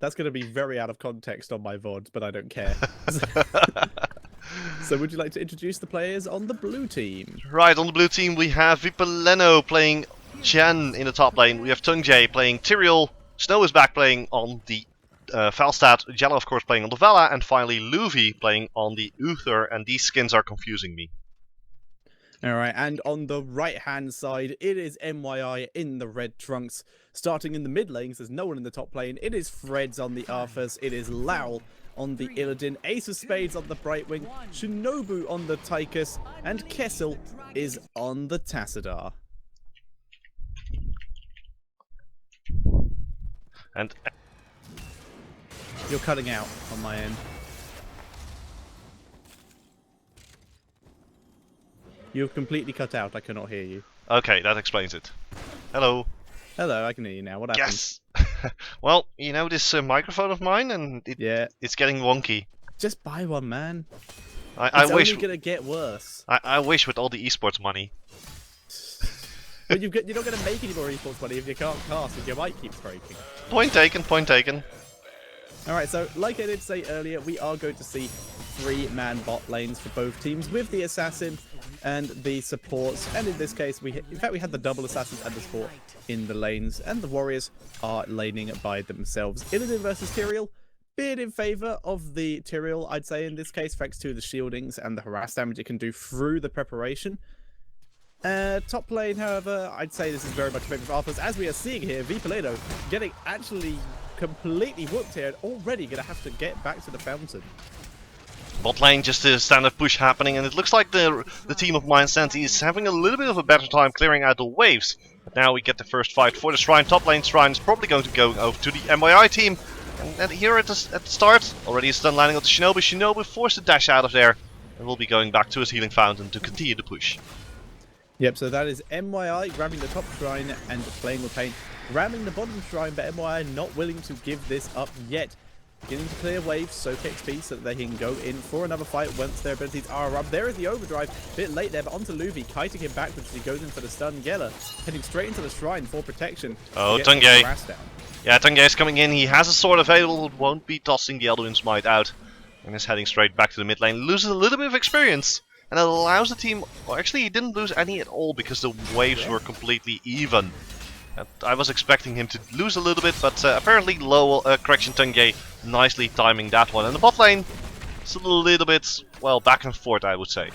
That's going to be very out of context on my VOD, but I don't care. So would you like to introduce the players on the blue team? Right, on the blue team we have WePlay playing Chen in the top lane. We have Tungjay playing Tyrael. Snow is back playing on the Falstad. Jello, of course, playing on the Vela. And finally, Luffy playing on the Uther. And these skins are confusing me. Alright, and on the right-hand side, it is mYi in the red trunks. Starting in the mid lanes, there's no one in the top lane. It is Freds on the Arthas. It is Lau on the Illidan, Ace of Spades on the Brightwing, Shinobu on the Tychus, and Kessel is on the Tassadar. And you're cutting out on my end. You've completely cut out. I cannot hear you. Okay, that explains it. Hello. Hello, I can hear you now. What happened? Yes. Well, you know this microphone of mine, and it's getting wonky. Just buy one, man. I wish. It's only gonna get worse. I wish with all the esports money. But you're not gonna make any more esports money if you can't cast, if your mic keeps breaking. Point taken. Point taken. Alright, so like I did say earlier, we are going to see 3-man bot lanes for both teams with the assassin and the supports, and in this case we had the double assassins and the support in the lanes, and the warriors are laning by themselves. Illidan versus Tyrael, bit in favor of the Tyrael, I'd say in this case, thanks to the shieldings and the harass damage it can do through the preparation. Top lane, however, I'd say this is very much a favor of Arthas, as we are seeing here, WePlay getting actually completely whooped here and already gonna have to get back to the fountain. Bot lane, just a standard push happening, and it looks like the team of mYinsanity is having a little bit of a better time clearing out the waves. But now we get the first fight for the Shrine. Top lane Shrine is probably going to go over to the mYi team. And here at the start, already a stun landing on the Shinobu. Shinobu forced to dash out of there, and will be going back to his healing fountain to continue the push. Yep, so that is mYi grabbing the top shrine and playing with pain, grabbing the bottom shrine, but mYi not willing to give this up yet. Beginning to clear waves, soak XP so that they can go in for another fight once their abilities are up. There is the overdrive, bit late there, but onto Luffy, kiting him backwards as he goes in for the stun. Geller heading straight into the shrine for protection. Oh, Tungjay. Yeah, Tungjay is coming in, he has a sword available, won't be tossing the Elduin's Might out, and is heading straight back to the mid lane. Loses a little bit of experience, and it allows the team, well, actually he didn't lose any at all because the waves were completely even. I was expecting him to lose a little bit, but apparently correction, Tungjay nicely timing that one. And the bot lane is a little bit, well, back and forth, I would say.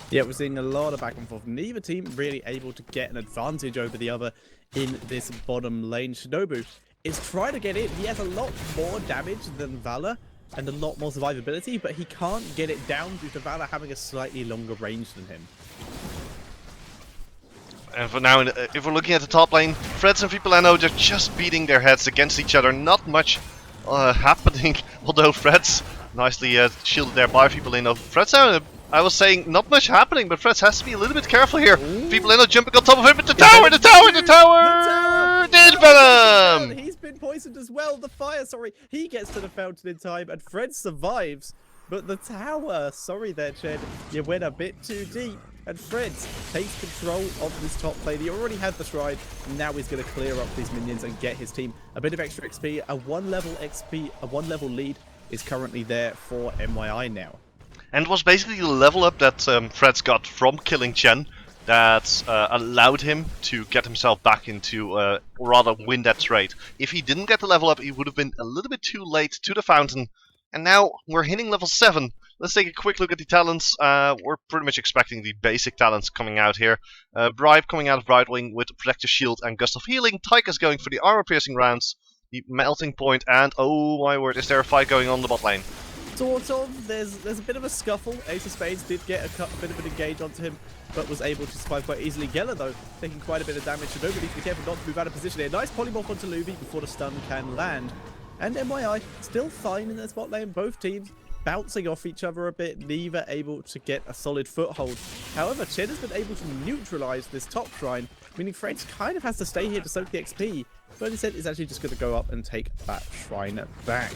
Yeah, we're seeing a lot of back and forth. Neither team really able to get an advantage over the other in this bottom lane. Shinobu is trying to get in. He has a lot more damage than Valor and a lot more survivability, but he can't get it down due to Valor having a slightly longer range than him. And for now, if we're looking at the top lane, Freds and WePlay, they're just beating their heads against each other. Not much happening, although Freds nicely shielded there by WePlay. Freds, I was saying not much happening, but Freds has to be a little bit careful here. WePlay jumping on top of him, but the tower! Did Venom! He's been poisoned as well. The fire, sorry, he gets to the fountain in time, and Freds survives. But the tower, sorry there, Ched, you went a bit too deep. And Freds takes control of this top lane. He already had the shrine. Now he's going to clear up these minions and get his team a bit of extra XP. A one level lead is currently there for mYi now. And it was basically the level up that Freds got from killing Chen that allowed him to get himself back into, rather win that trade. If he didn't get the level up, he would have been a little bit too late to the fountain. And now we're hitting level 7. Let's take a quick look at the talents. We're pretty much expecting the basic talents coming out here. Bribe coming out of Brightwing with Protective Shield and Gust of Healing. Tychus going for the armor-piercing rounds. The Melting Point, and oh my word, is there a fight going on the bot lane? Sort of. There's a bit of a scuffle. Ace of Spades did get a bit of an engage onto him, but was able to survive quite easily. Geller, though, taking quite a bit of damage. So nobody needs to be careful not to move out of position here. Nice polymorph onto Luffy before the stun can land. And mYi still fine in their spot lane. Both teams bouncing off each other a bit, neither able to get a solid foothold. However, Chen has been able to neutralize this top shrine, meaning Freds kind of has to stay here to soak the XP, but instead is actually just going to go up and take that shrine back.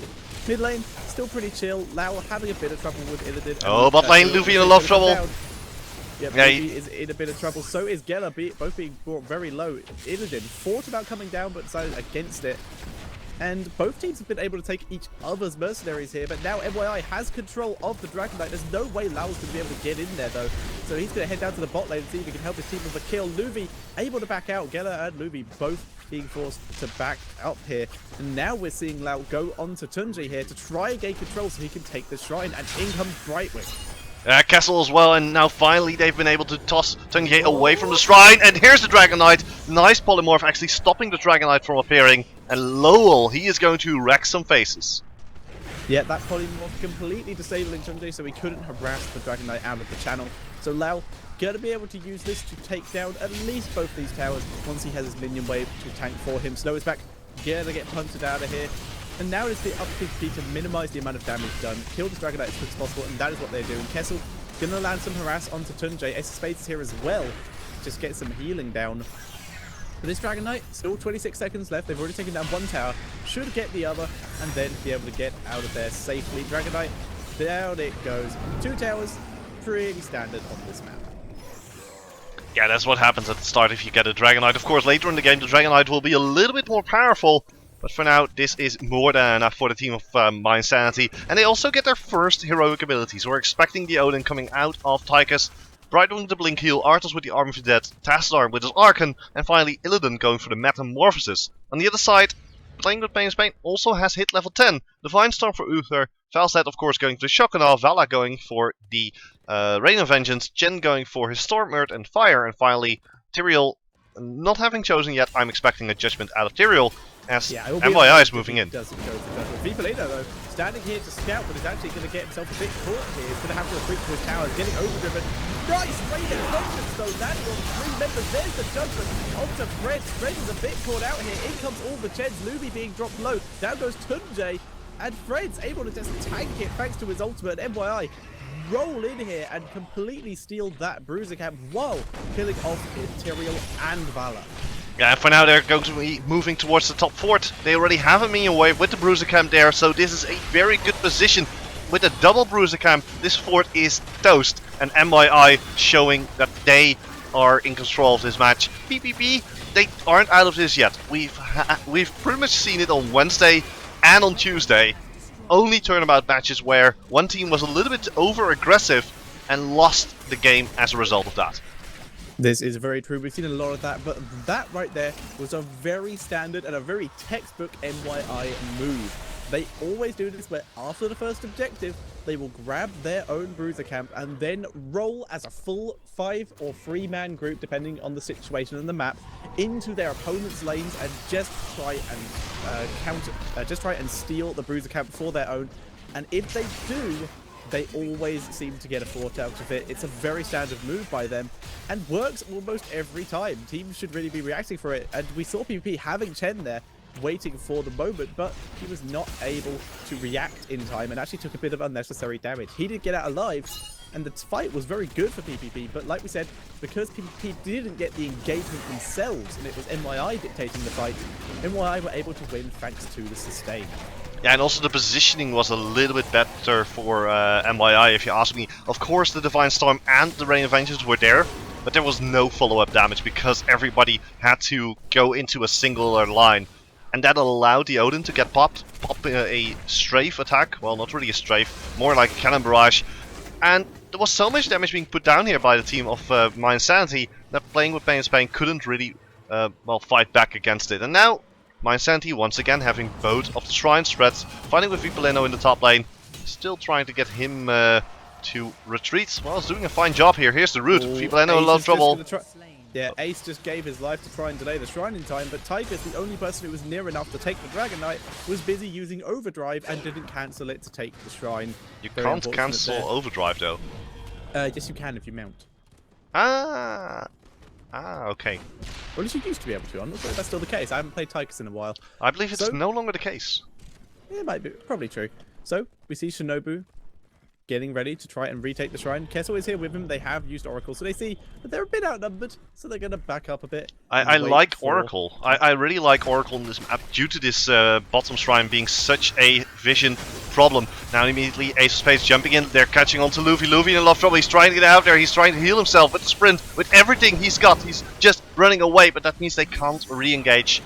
Mid lane, still pretty chill. Lau having a bit of trouble with Illidan. Oh, bot lane, Luffy in a lot of trouble. Yeah, Luffy is in a bit of trouble. So is Geller, both being brought very low. Illidan thought about coming down, but decided against it. And both teams have been able to take each other's mercenaries here, but now mYi has control of the Dragon Knight. There's no way Lau's going to be able to get in there, though. So he's going to head down to the bot lane and see if he can help his team with a kill. Luvi able to back out. Geller and Luvi both being forced to back up here. And now we're seeing Lau go on to Tunji here to try and gain control so he can take the shrine. And in comes Brightwing. Castle as well, and now finally they've been able to toss Tunge away from the shrine, and here's the Dragon Knight. Nice polymorph, actually stopping the Dragon Knight from appearing, and Lowell, he is going to wreck some faces. Yeah, that polymorph completely disabling Tunji, so he couldn't harass the Dragon Knight out of the channel. So Lau gonna be able to use this to take down at least both these towers once he has his minion wave to tank for him. Snow is back, gonna get punted out of here. And now it's the up PPP to minimize the amount of damage done, kill this Dragon Knight as quick as possible, and that is what they're doing. Kessel gonna land some harass onto Tunji. Ace of Spades is here as well, just get some healing down. But this Dragon Knight, still 26 seconds left. They've already taken down one tower, should get the other, and then be able to get out of there safely. Dragon Knight, down it goes. 2 towers, pretty standard on this map. Yeah, that's what happens at the start if you get a Dragon Knight. Of course, later in the game, the Dragon Knight will be a little bit more powerful. But for now, this is more than enough for the team of mYinsanity. And they also get their first heroic abilities. We're expecting the Odin coming out of Tychus, Brightwing with the Blink Heal, Arthas with the Arm of the Dead, Tassadar with his Archon, and finally Illidan going for the Metamorphosis. On the other side, playing with Pain also has hit level 10. Divine Storm for Uther, Valstead of course going for the Shokunov, Vala going for the Rain of Vengeance, Jen going for his Storm Earth and Fire, and finally Tyrael not having chosen yet. I'm expecting a judgment out of Tyrael. As mYi is moving in. Doesn't go for WePlay though, standing here to scout, but is actually going to get himself a bit caught here. He's going to have to retreat to his tower, getting overdriven. Nice Rain of Vengeance though, landing on 3 members. There's the judgment onto Fred. Fred is a bit caught out here. In comes all the Cheds, Luby being dropped low. Down goes Tunje, and Fred's able to just tank it thanks to his ultimate. mYi roll in here and completely steal that Bruiser camp while killing off Tyrael and Vala. Yeah, for now they're going to be moving towards the top fort. They already have a minion wave with the Bruiser camp there, so this is a very good position. With a double Bruiser camp, this fort is toast, and mYi showing that they are in control of this match. PPP, they aren't out of this yet. We've pretty much seen it on Wednesday and on Tuesday. Only turnabout matches where one team was a little bit over aggressive and lost the game as a result of that. This is very true. We've seen a lot of that, but that right there was a very standard and a very textbook mYi move. They always do this where after the first objective, they will grab their own Bruiser camp and then roll as a full 5 or 3-man group, depending on the situation and the map, into their opponent's lanes and just try and try and steal the Bruiser camp for their own. And if they do, they always seem to get a fort out of it. It's a very standard move by them and works almost every time. Teams should really be reacting for it. And we saw PPP having Chen there waiting for the moment, but he was not able to react in time and actually took a bit of unnecessary damage. He did get out alive, and the fight was very good for PPP, but like we said, because PPP didn't get the engagement themselves and it was mYi dictating the fight, mYi were able to win thanks to the sustain. Yeah, and also the positioning was a little bit better for mYi, if you ask me. Of course, the Divine Storm and the Rain of Vengeance were there, but there was no follow-up damage because everybody had to go into a singular line. And that allowed the Odin to get pop a strafe attack. Well, not really a strafe, more like a cannon barrage. And there was so much damage being put down here by the team of mYinsanity that playing with Pain couldn't really fight back against it. And now mYinsanity once again having both of the shrine threats, fighting with Vipaleno in the top lane, still trying to get him to retreat. Well, he's doing a fine job here. Here's the root. Vipaleno in a lot of trouble. Yeah, Ace just gave his life to try and delay the shrine in time, but Tychus, the only person who was near enough to take the Dragon Knight, was busy using Overdrive and didn't cancel it to take the shrine. You can't cancel Overdrive though. Yes you can if you mount. Okay. Or at least you used to be able to. I'm not sure if that's still the case. I haven't played Tychus in a while. I believe it's no longer the case. Yeah, it might be. Probably true. So, we see Shinobu getting ready to try and retake the shrine. Kessel is here with him. They have used Oracle, so they see that they're a bit outnumbered, so they're going to back up a bit. I like Oracle. I really like Oracle in this map due to this bottom shrine being such a vision problem. Now immediately Ace of Spades jumping in. They're catching on to Luffy. Luffy in a lot of trouble. He's trying to get out there. He's trying to heal himself with the sprint. With everything he's got. He's just running away, but that means they can't re-engage.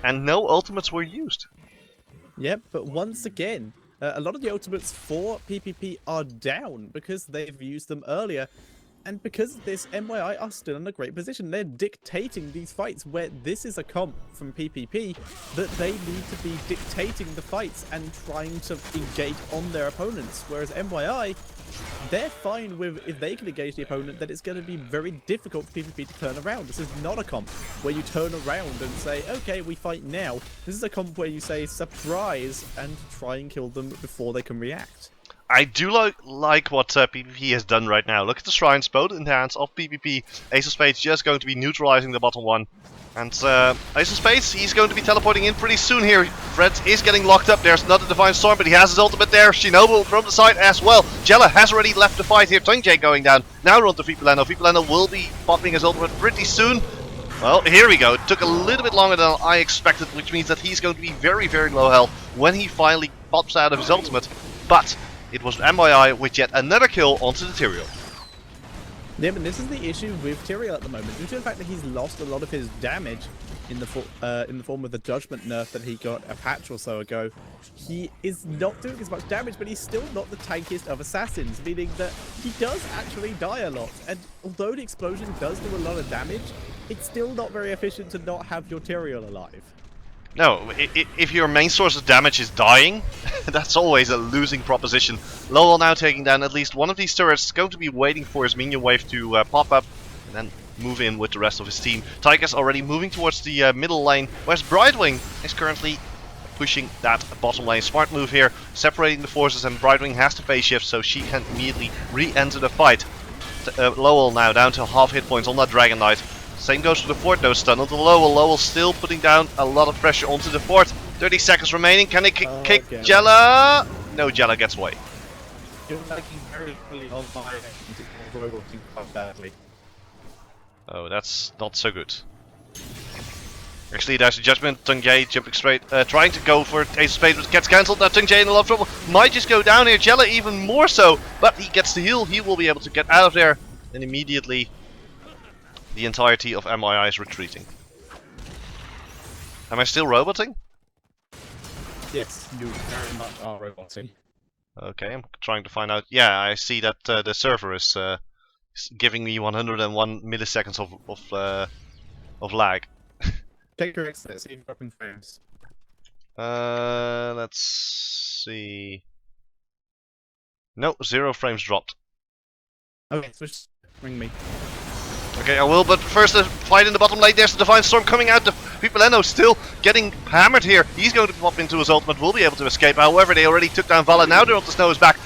And no ultimates were used. Yep, but once again, a lot of the ultimates for PPP are down because they've used them earlier. And because of this, mYi are still in a great position. They're dictating these fights where this is a comp from PPP that they need to be dictating the fights and trying to engage on their opponents. Whereas mYi, they're fine with, if they can engage the opponent, that it's going to be very difficult for PPP to turn around. This is not a comp where you turn around and say, okay, we fight now. This is a comp where you say surprise and try and kill them before they can react. I do like what PPP has done right now. Look at the shrines, both in the hands of PPP. Ace of Spades just going to be neutralizing the bottom one. And Ace of Spades, he's going to be teleporting in pretty soon here. Fred is getting locked up. There's another Divine Storm, but he has his ultimate there. Shinobu from the side as well. Jella has already left the fight here. Tungjay going down. Now we're on to Fipileno. Fipileno will be popping his ultimate pretty soon. Well, here we go. It took a little bit longer than I expected, which means that he's going to be very, very low health when he finally pops out of his ultimate. But it was mYi with yet another kill onto the Tyrael. Yeah, but this is the issue with Tyrael at the moment. Due to the fact that he's lost a lot of his damage in the form of the Judgment nerf that he got a patch or so ago, he is not doing as much damage, but he's still not the tankiest of assassins, meaning that he does actually die a lot. And although the explosion does do a lot of damage, it's still not very efficient to not have your Tyrael alive. No, if your main source of damage is dying, that's always a losing proposition. Lowell now taking down at least one of these turrets, going to be waiting for his minion wave to pop up, and then move in with the rest of his team. Tyker's already moving towards the middle lane, whereas Brightwing is currently pushing that bottom lane. Smart move here, separating the forces, and Brightwing has to phase shift so she can immediately re-enter the fight. Lowell now down to half hit points on that Dragon Knight. Same goes for the fort, no stun onto Lowell. Lowell still putting down a lot of pressure onto the fort. 30 seconds remaining. Can they kick Jella? No, Jella gets away. You're lagging very fully on my end. Quite badly. Oh, that's not so good. Actually, there's a judgment. Tungjay jumping straight, trying to go for Ace of Spades, but gets cancelled. Now Tungjay in a lot of trouble. Might just go down here. Jella even more so, but he gets the heal. He will be able to get out of there, and immediately the entirety of mYi is retreating. Am I still roboting? Yes, you very much are roboting. Okay, I'm trying to find out. Yeah, I see that the server is giving me 101 milliseconds of lag. Check your exit, see if you're dropping frames. Let's see. No, 0 frames dropped. Okay, switch. Ring me. Okay, I will, but first the fight in the bottom lane. There's the Divine Storm coming out. The Fipileno still getting hammered here. He's going to pop into his ultimate, will be able to escape. However, they already took down Vala. Now they're on the Snow's back.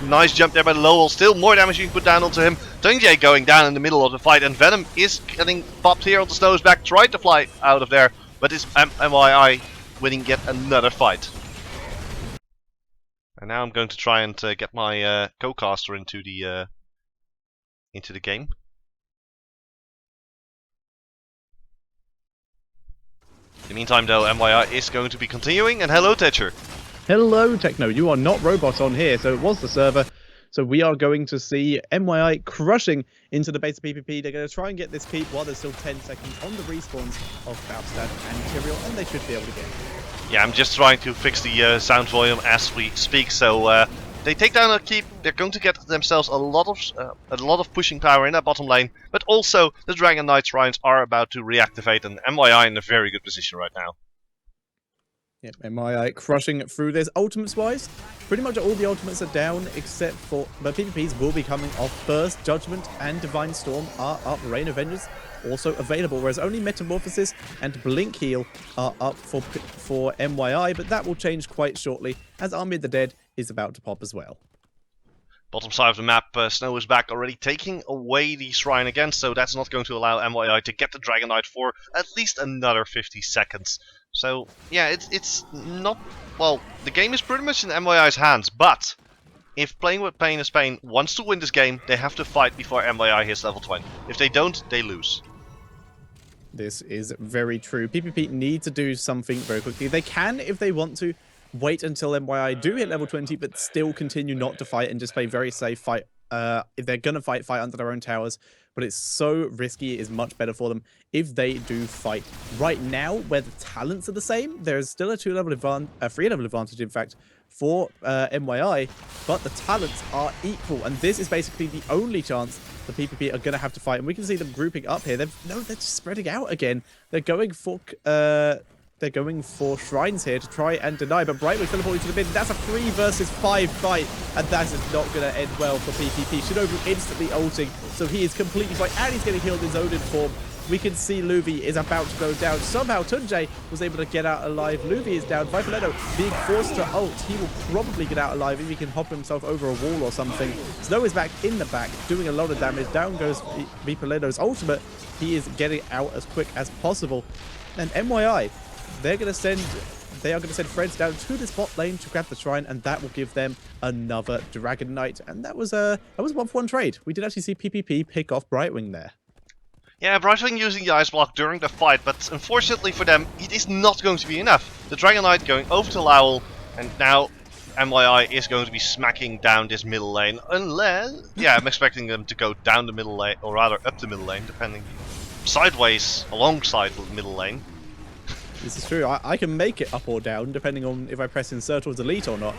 Nice jump there by Lowell. Still more damage you can put down onto him. Tungjay going down in the middle of the fight, and Venom is getting popped here on the Snow's back. Tried to fly out of there, but it's mYi winning yet another fight. And now I'm going to try and get my co-caster into the game. In the meantime, though, mYi is going to be continuing, and hello, Tetcher. Hello, Techno. You are not robot on here, so it was the server. So we are going to see mYi crushing into the base of PPP. They're going to try and get this keep while there's still 10 seconds on the respawns of Faustad and Tyrael, and they should be able to get it. Yeah, I'm just trying to fix the sound volume as we speak, so they take down a keep. They're going to get themselves a lot of pushing power in that bottom lane, but also the Dragon Knight shrines are about to reactivate, and mYi in a very good position right now. Yep, mYi crushing through this. Ultimates-wise, pretty much all the ultimates are down, except for... But PPPs will be coming off first. Judgment and Divine Storm are up. Rain Avengers also available, whereas only Metamorphosis and Blink Heal are up for mYi, but that will change quite shortly, as Army of the Dead is about to pop as well. Bottom side of the map, Snow is back, already taking away the shrine again, so that's not going to allow mYi to get the Dragon Knight for at least another 50 seconds. So, yeah, it's not... Well, the game is pretty much in mYi's hands, but if Playing with Pain is Pain wants to win this game, they have to fight before mYi hits level 20. If they don't, they lose. This is very true. PPP need to do something very quickly. They can, if they want to, wait until mYi do hit level 20, but still continue not to fight and just play very safe, fight if they're gonna fight under their own towers, but it's so risky. It is much better for them if they do fight. Right now, where the talents are the same, there is still a 3-level advantage, in fact, for mYi, but the talents are equal, and this is basically the only chance the PPP are gonna have to fight. And we can see them grouping up here. They're just spreading out again. They're going for shrines here to try and deny, but Brightwing teleporting to the mid. That's a 3 versus 5 fight, and that is not going to end well for PPP. Shinobu instantly ulting, so he is completely fine, and he's getting healed in Odin form. We can see Luvi is about to go down. Somehow Tunjay was able to get out alive. Luvi is down. Vipaletto being forced to ult. He will probably get out alive if he can hop himself over a wall or something. Snow is back in the back, doing a lot of damage. Down goes Vipaletto's ultimate. He is getting out as quick as possible. And mYi, they are going to send Freds down to this bot lane to grab the shrine, and that will give them another Dragon Knight. And that was a 1-for-1 trade. We did actually see PPP pick off Brightwing there. Yeah, Brightwing using the Ice Block during the fight, but unfortunately for them, it is not going to be enough. The Dragon Knight going over to Lowell, and now mYi is going to be smacking down this middle lane. Unless, yeah, I'm expecting them to go down the middle lane, or rather up the middle lane, depending sideways alongside the middle lane. This is true. I can make it up or down, depending on if I press insert or delete or not.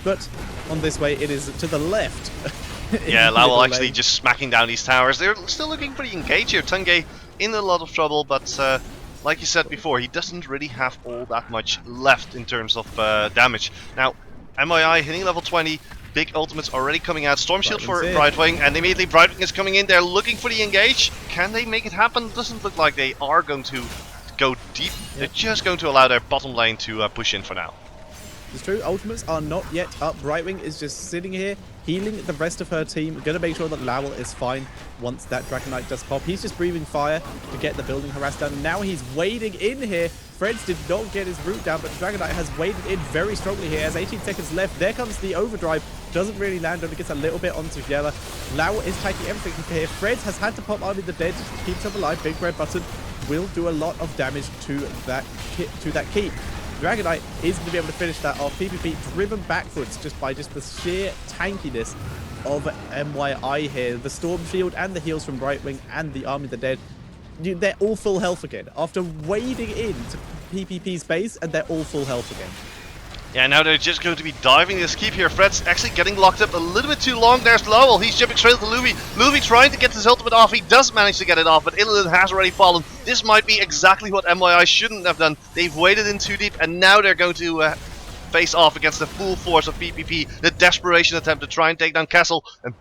But on this way, it is to the left. Yeah, Lowell actually just smacking down these towers. They're still looking pretty engaged here. Tungay in a lot of trouble, but like you said before, he doesn't really have all that much left in terms of damage. Now, mYi hitting level 20, big ultimates already coming out. Storm Shield for Brightwing, and immediately Brightwing is coming in. They're looking for the engage. Can they make it happen? Doesn't look like they are going to go deep. They're just going to allow their bottom lane to push in for now. It's true, ultimates are not yet up. Brightwing is just sitting here, healing the rest of her team. Gonna make sure that Lowell is fine once that Dragon Knight does pop. He's just breathing fire to get the building harassed down. Now he's wading in here. Freds did not get his root down, but Dragon Knight has waded in very strongly here. As 18 seconds left, there comes the overdrive. Doesn't really land, only gets a little bit onto Yella. Lowell is taking everything here. Freds has had to pop Army the Dead to keep himself alive. Big red button will do a lot of damage to that keep. Dragon Knight is going to be able to finish that off. PPP driven backwards just by the sheer tankiness of mYi here. The Storm Shield and the heals from Brightwing and the Army of the Dead. They're all full health again. After wading into PPP's base, and they're all full health again. Yeah, now they're just going to be diving this keep here. Fred's actually getting locked up a little bit too long. There's Lowell. He's jumping straight to Luvi. Luvi trying to get his ultimate off. He does manage to get it off, but Illidan has already fallen. This might be exactly what mYi shouldn't have done. They've waded in too deep, and now they're going to face off against the full force of PPP. The desperation attempt to try and take down Castle. And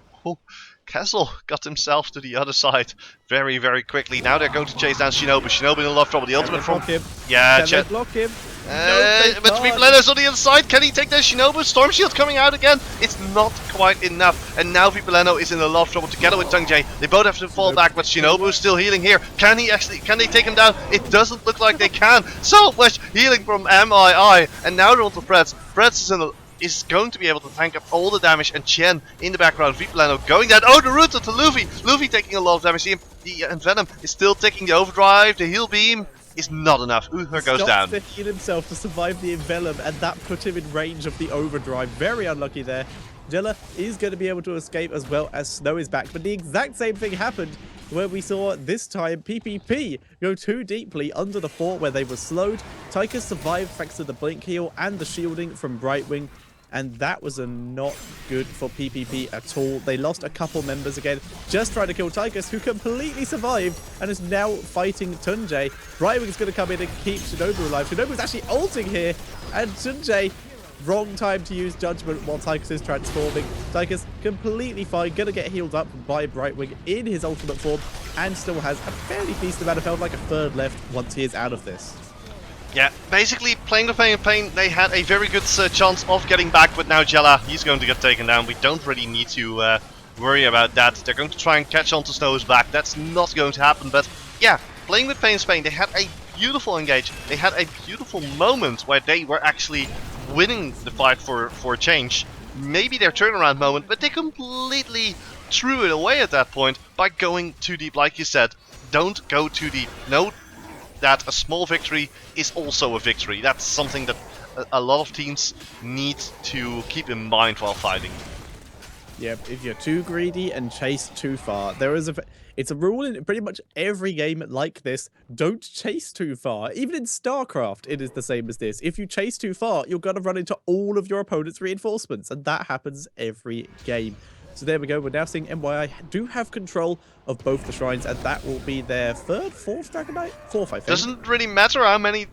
Castle got himself to the other side very, very quickly. Now they're going to chase down Shinobu. Shinobu in a lot of trouble. The ultimate from... Yeah, block him. But Vipaletta's on the other side. Can he take down Shinobu? Storm Shield coming out again. It's not quite enough. And now Vipaleno is in a lot of trouble together with Tungjae. They both have to fall back, but Shinobu is still healing here. Can they take him down? It doesn't look like they can. So much healing from mYi. And now they're on to Freds. Freds is going to be able to tank up all the damage, and Chen in the background. Vipaleno going down. Oh, the root to Luffy. Luffy taking a lot of damage. The Venom is still taking the overdrive. The heal beam is not enough. Uther goes down. To heal himself to survive the Envelop, and that put him in range of the overdrive. Very unlucky there. Jella is going to be able to escape as well as Snow is back, but the exact same thing happened where we saw this time PPP go too deeply under the fort where they were slowed. Tychus survived thanks to the blink heal and the shielding from Brightwing, and that was not good for PPP at all. They lost a couple members again, just trying to kill Tychus, who completely survived and is now fighting Tunjay. Brightwing is going to come in and keep Shinobu alive. Shinobu's actually ulting here, and Tunjay, wrong time to use Judgment while Tychus is transforming. Tychus completely fine, going to get healed up by Brightwing in his ultimate form, and still has a fairly decent amount of health, like a third left once he is out of this. Yeah, basically, playing the Playn, they had a very good chance of getting back, but now Jella, he's going to get taken down. We don't really need to worry about that. They're going to try and catch on to Snow's back. That's not going to happen, but yeah, playing with Spain, they had a beautiful engage. They had a beautiful moment where they were actually winning the fight for a change. Maybe their turnaround moment, but they completely threw it away at that point by going too deep. Like you said, don't go too deep. Know that a small victory is also a victory. That's something that a lot of teams need to keep in mind while fighting. Yep, if you're too greedy and chase too far, it's a rule in pretty much every game like this. Don't chase too far. Even in StarCraft, it is the same as this. If you chase too far, you're gonna run into all of your opponent's reinforcements, and that happens every game. So there we go. We're now seeing mYi do have control of both the shrines, and that will be their fourth Dragonite? Fourth, I think. Doesn't really matter how many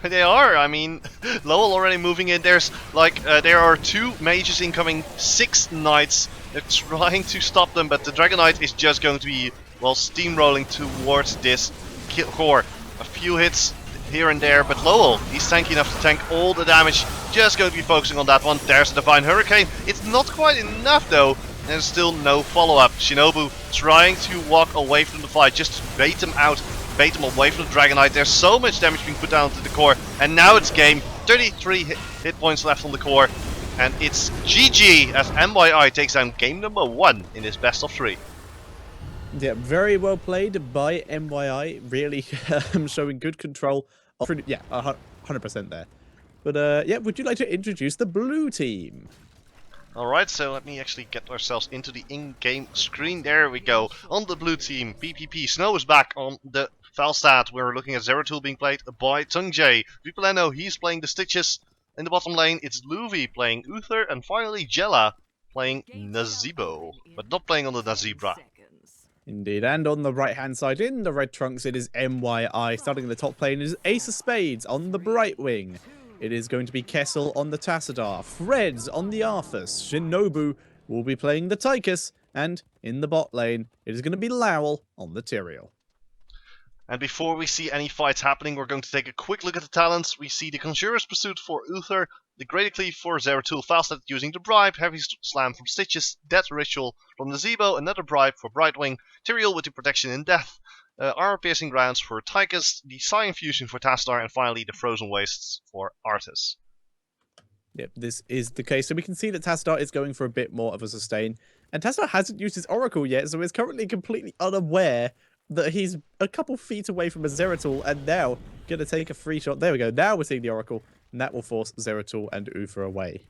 they are. I mean, Lowell already moving in. There's like there are 2 mages incoming, 6 knights. They're trying to stop them, but the Dragonite is just going to be, well, steamrolling towards this core. A few hits here and there, but Lowell, he's tanky enough to tank all the damage. Just going to be focusing on that one. There's the Divine Hurricane. It's not quite enough though. There's still no follow-up. Shinobu trying to walk away from the fight, just to bait him out, bait him away from the Dragonite. There's so much damage being put down to the core, and now it's game. 33 hit points left on the core, and it's GG as mYi takes down game number 1 in this best of 3. Yeah, very well played by mYi. Really showing good control. Yeah, 100% there. But yeah, would you like to introduce the blue team? Alright, so let me actually get ourselves into the in-game screen. There we go. On the blue team, PPP. Snow is back on the Falstad. We're looking at Zeratul being played by Tungjae. Vipaleno, he's playing the Stitches. In the bottom lane, it's Luvi playing Uther. And finally, Jella playing Nazeebo. But not playing on the Nazebra. Indeed, and on the right-hand side, in the red trunks, it is mYi. Starting in the top lane is Ace of Spades on the Bright Wing. It is going to be Kessel on the Tassadar, Freds on the Arthas, Shinobu will be playing the Tychus, and in the bot lane, it is going to be Lowell on the Tyrael. And before we see any fights happening, we're going to take a quick look at the talents. We see the Conjurer's Pursuit for Uther, the Greater Cleave for Zeratul, Falstad using the Bribe, Heavy Slam from Stitches, Death Ritual from Nazeebo, another Bribe for Brightwing, Tyrael with the Protection in Death, Armor Piercing Grounds for Tychus, the Psi Infusion for Tassadar, and finally the Frozen Wastes for Arthas. Yep, this is the case. So we can see that Tassadar is going for a bit more of a sustain. And Tassadar hasn't used his Oracle yet, so he's currently completely unaware that he's a couple feet away from a Zeratul, and now going to take a free shot. There we go. Now we're seeing the Oracle, and that will force Zeratul and Uther away.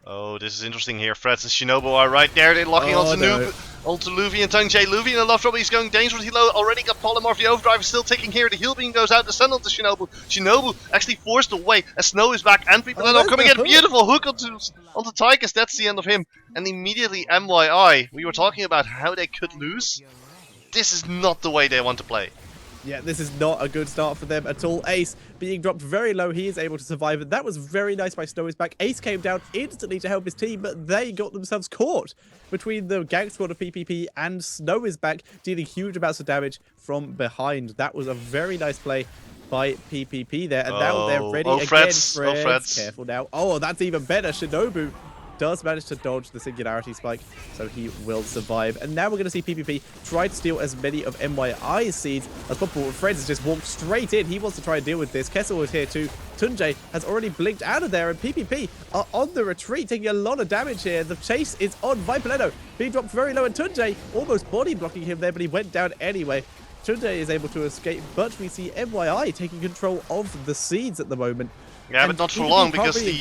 Oh, this is interesting here. Freds and Shinobu are right there. They're locking onto Luvi and Tungjae. Luvi in a lot of trouble. He's going dangerously low. Already got Polymorph. The Overdrive is still taking here. The heal beam goes out. The stun onto Shinobu. Shinobu actually forced away as Snow is back. And people are coming in. Beautiful hook onto Tychus. That's the end of him. And immediately mYi. We were talking about how they could lose. This is not the way they want to play. Yeah, this is not a good start for them at all. Ace being dropped very low. He is able to survive it. That was very nice by Snow is back. Ace came down instantly to help his team, but they got themselves caught between the gank squad of PPP and Snow is back, dealing huge amounts of damage from behind. That was a very nice play by PPP there. And now they're ready again. Freds. Careful now. Oh, that's even better. Shinobu does manage to dodge the Singularity Spike, so he will survive. And now we're going to see PPP try to steal as many of mYi's seeds as possible. Freds has just walked straight in. He wants to try and deal with this. Kessel is here too. Tungjae has already blinked out of there, and PPP are on the retreat, taking a lot of damage here. The chase is on. Vipaleno being dropped very low, and Tungjae almost body blocking him there, but he went down anyway. Tungjae is able to escape, but we see mYi taking control of the seeds at the moment. Yeah, but not for long because the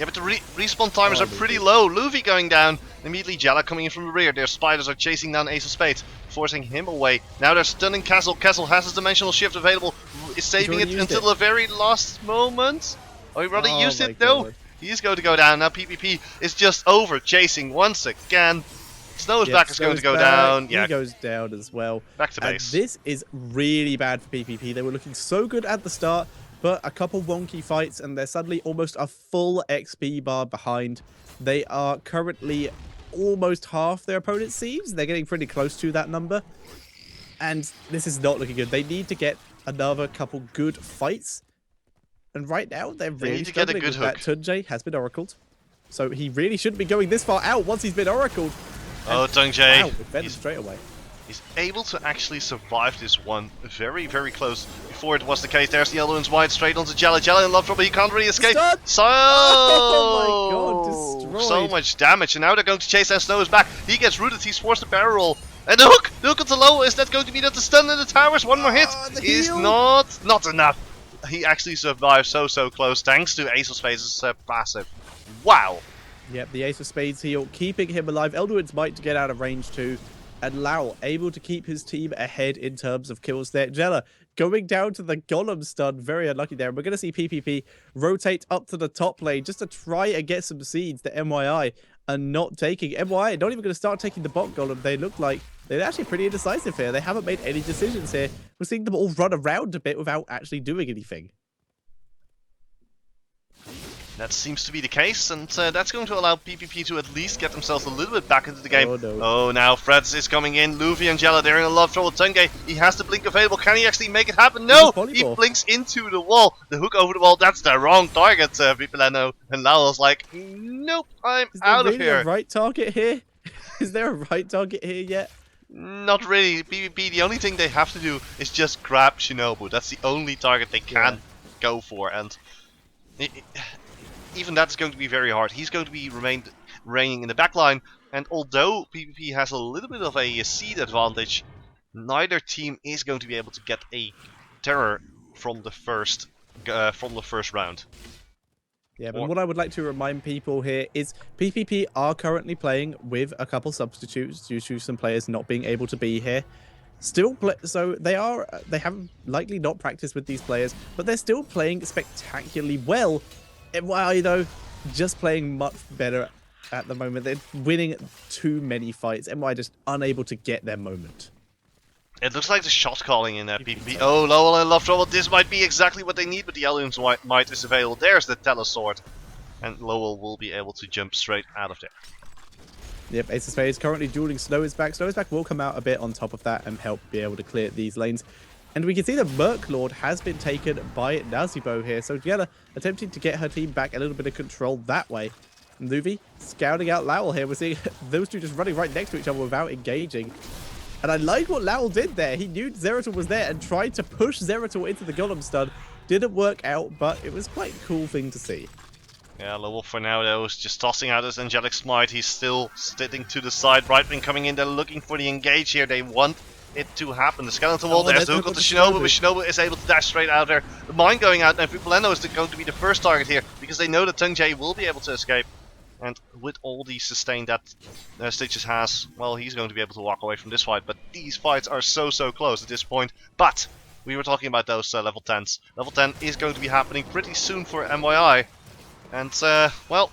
respawn timers are pretty low. Luvi going down. Immediately Jella coming in from the rear. Their spiders are chasing down Ace of Spades, forcing him away. Now they're stunning Kessel. Kessel has his dimensional shift available. Is saving it until the very last moment. Oh, he rather used it though. He's going to go down. Now PPP is just over chasing once again. Snow is back is going to go down. Yeah, he goes down as well. Back to base. This is really bad for PPP. They were looking so good at the start, but a couple wonky fights and they're suddenly almost a full XP bar behind. They are currently almost half their opponent's seeds. They're getting pretty close to that number. And this is not looking good. They need to get another couple good fights. And right now, they're really struggling with that. Tungjae has been oracled. So he really shouldn't be going this far out once he's been oracled. Oh, Tungjae. Wow, straight away. He's able to actually survive this one very, very close. Before it was the case, there's the other one's wide straight onto Jella. Jella in love trouble, he can't really escape. So, oh my god, destroyed. So much damage, and now they're going to chase as Snow is back. He gets rooted, he's forced to barrel roll. And the hook onto low, is that going to be the stun in the towers? One more hit is not enough. He actually survived so close thanks to Ace of Spades' passive. Wow. Yep, the Ace of Spades heal, keeping him alive. Elduin's Might to get out of range too. And Lau able to keep his team ahead in terms of kills there. Jella going down to the Golem stun. Very unlucky there. We're going to see PPP rotate up to the top lane just to try and get some seeds that mYi are not taking. mYi not even going to start taking the bot Golem. They look like they're actually pretty indecisive here. They haven't made any decisions here. We're seeing them all run around a bit without actually doing anything. That seems to be the case, and that's going to allow PPP to at least get themselves a little bit back into the game. Oh, no. Oh, now Freds is coming in. Luffy and Jella, they're in a lot of trouble. Tenge, he has the blink available. Can he actually make it happen? No! He blinks into the wall. The hook over the wall, that's the wrong target, Pipileno. And Lowell's like, nope, I'm out of here. Is there really a right target here? Is there a right target here yet? Not really. PPP, the only thing they have to do is just grab Shinobu. That's the only target they can go for, and even that's going to be very hard. He's going to be reigning in the backline, and although PPP has a little bit of a seed advantage, neither team is going to be able to get a terror from the first round. Yeah, but what I would like to remind people here is PPP are currently playing with a couple substitutes due to some players not being able to be here. So they have likely not practiced with these players, but they're still playing spectacularly well. mYi though, just playing much better at the moment. They're winning too many fights. mYi just unable to get their moment. It looks like the shot calling in PPP. Oh, Lowell in love trouble. This might be exactly what they need, but the Elduin's Might is available. There's the telesword. And Lowell will be able to jump straight out of there. Yep, Ace of Spades currently dueling Snow is back. Snow is back will come out a bit on top of that and help be able to clear these lanes. And we can see the Merc Lord has been taken by Nazubo here. So Jella attempting to get her team back a little bit of control that way. Luffy scouting out Lowell here. We're seeing those two just running right next to each other without engaging. And I like what Lowell did there. He knew Zeratul was there and tried to push Zeratul into the Golem stun. Didn't work out, but it was quite a cool thing to see. Yeah, Lowell for now though is just tossing out his Angelic Smite. He's still sitting to the side. Brightwing coming in. They're looking for the engage here. They want it to happen. The skeleton wall, there's the hook of the Shinobu, but Shinobu is able to dash straight out there. The mine going out, and Pipileno is going to be the first target here, because they know that Tungjae will be able to escape. And with all the sustain that Stitches has, well, he's going to be able to walk away from this fight. But these fights are so close at this point. But we were talking about those level 10s. Level 10 is going to be happening pretty soon for mYi. And, well,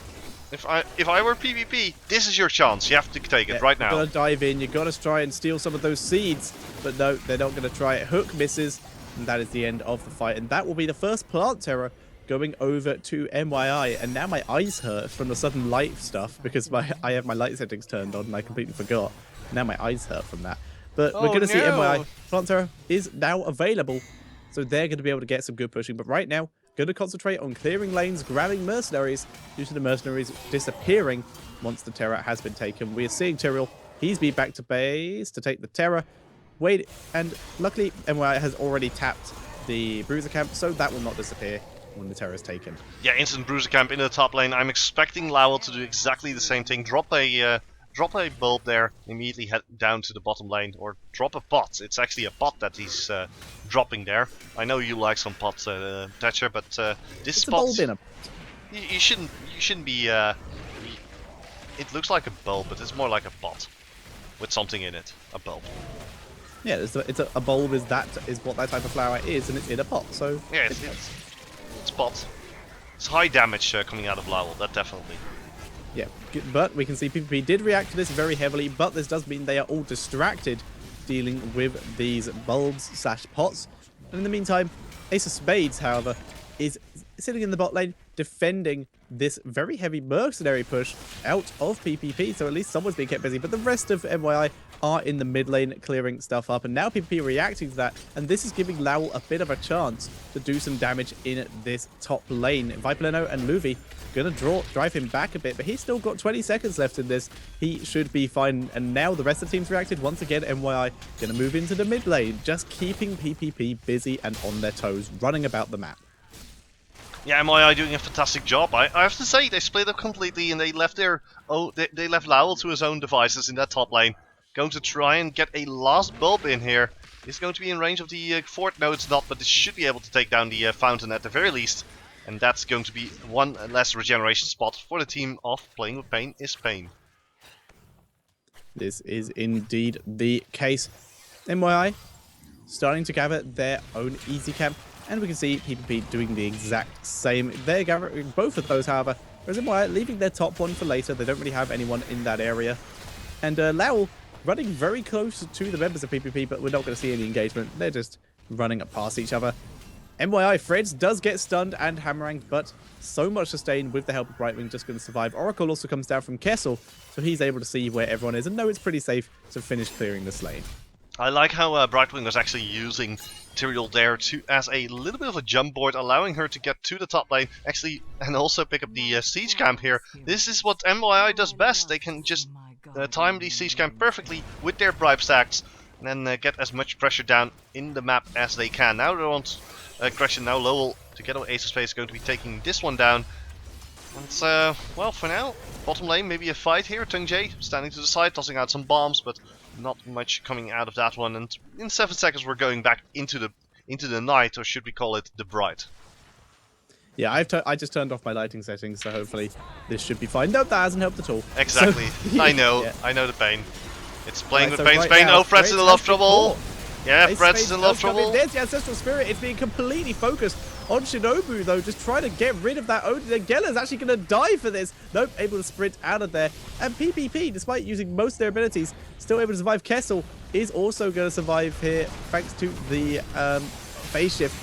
if I were PPP, this is your chance. You have to take it right now. You gotta dive in. You gotta try and steal some of those seeds. But no, they're not gonna try it. Hook misses, and that is the end of the fight. And that will be the first plant terror going over to mYi. And now my eyes hurt from the sudden light stuff because I have my light settings turned on and I completely forgot. Now my eyes hurt from that. But we're gonna see mYi. Plant terror is now available, so they're gonna be able to get some good pushing. But right now, going to concentrate on clearing lanes, grabbing mercenaries, due to the mercenaries disappearing once the Terror has been taken. We are seeing Tyrael. He's been back to base to take the Terror. Wait, and luckily mYi has already tapped the Bruiser Camp, so that will not disappear when the Terror is taken. Yeah, instant Bruiser Camp into the top lane. I'm expecting Lowell to do exactly the same thing. Drop a bulb there, immediately head down to the bottom lane, or drop a bot. It's actually a bot that he's dropping there. I know you like some pots, Thatcher, but this spot, bulb in a... you shouldn't be. It looks like a bulb, but it's more like a bot with something in it. A bulb. Yeah, a bulb is what that type of flower is, and it's in a pot. So yeah, it's bot. It's high damage coming out of Lowell. That definitely. Yeah, but we can see PPP did react to this very heavily, but this does mean they are all distracted dealing with these bulbs / pots. And in the meantime, Ace of Spades, however, is sitting in the bot lane defending this very heavy mercenary push out of PPP, so at least someone's being kept busy, but the rest of mYi are in the mid lane clearing stuff up, and now PPP reacting to that, and this is giving Lowell a bit of a chance to do some damage in this top lane. Viperleno and Luffy gonna drive him back a bit, but he's still got 20 seconds left in this. He should be fine, and now the rest of the team's reacted. Once again, mYi gonna move into the mid lane, just keeping PPP busy and on their toes, running about the map. Yeah, mYi doing a fantastic job. I have to say, they split up completely and they left they left Lowell to his own devices in that top lane. Going to try and get a last bulb in here. He's going to be in range of the fort. No, it's not, but this should be able to take down the fountain at the very least. And that's going to be one less regeneration spot for the team of Playing with Pain is Pain. This is indeed the case. mYi starting to gather their own easy camp, and we can see PPP doing the exact same. They're gathering both of those, however, whereas mYi leaving their top one for later. They don't really have anyone in that area. And Lowell running very close to the members of PPP, but we're not going to see any engagement. They're just running past each other. mYi Freds does get stunned and hammerang, but so much sustain with the help of Brightwing, just going to survive. Oracle also comes down from Kessel, so he's able to see where everyone is and know it's pretty safe to finish clearing this lane. I like how Brightwing was actually using Tyrael there as a little bit of a jump board, allowing her to get to the top lane, actually, and also pick up the siege camp here. This is what mYi does best. They can just time the siege camp perfectly with their bribe stacks, and then get as much pressure down in the map as they can. Now they want aggression. Now Lowell, together with Ace of Spades, is going to be taking this one down. And well, for now, bottom lane, maybe a fight here. Tungjae standing to the side, tossing out some bombs, but not much coming out of that one. And in 7 seconds, we're going back into the night, or should we call it the bright? Yeah, I just turned off my lighting settings, so hopefully this should be fine. Nope, that hasn't helped at all. Exactly. So, I know. yeah. I know the pain. It's Playing with so Pain's right pain. now, Oh, Fred's in a lot of trouble. Yeah, Ace Fred's Spades in a lot of does come in. trouble. There's the Ancestral Spirit. It's being completely focused on Shinobu, though, just trying to get rid of that Odin. And Geller's actually going to die for this. Nope, able to sprint out of there. And PPP, despite using most of their abilities, still able to survive. Kessel is also going to survive here, thanks to the phase shift.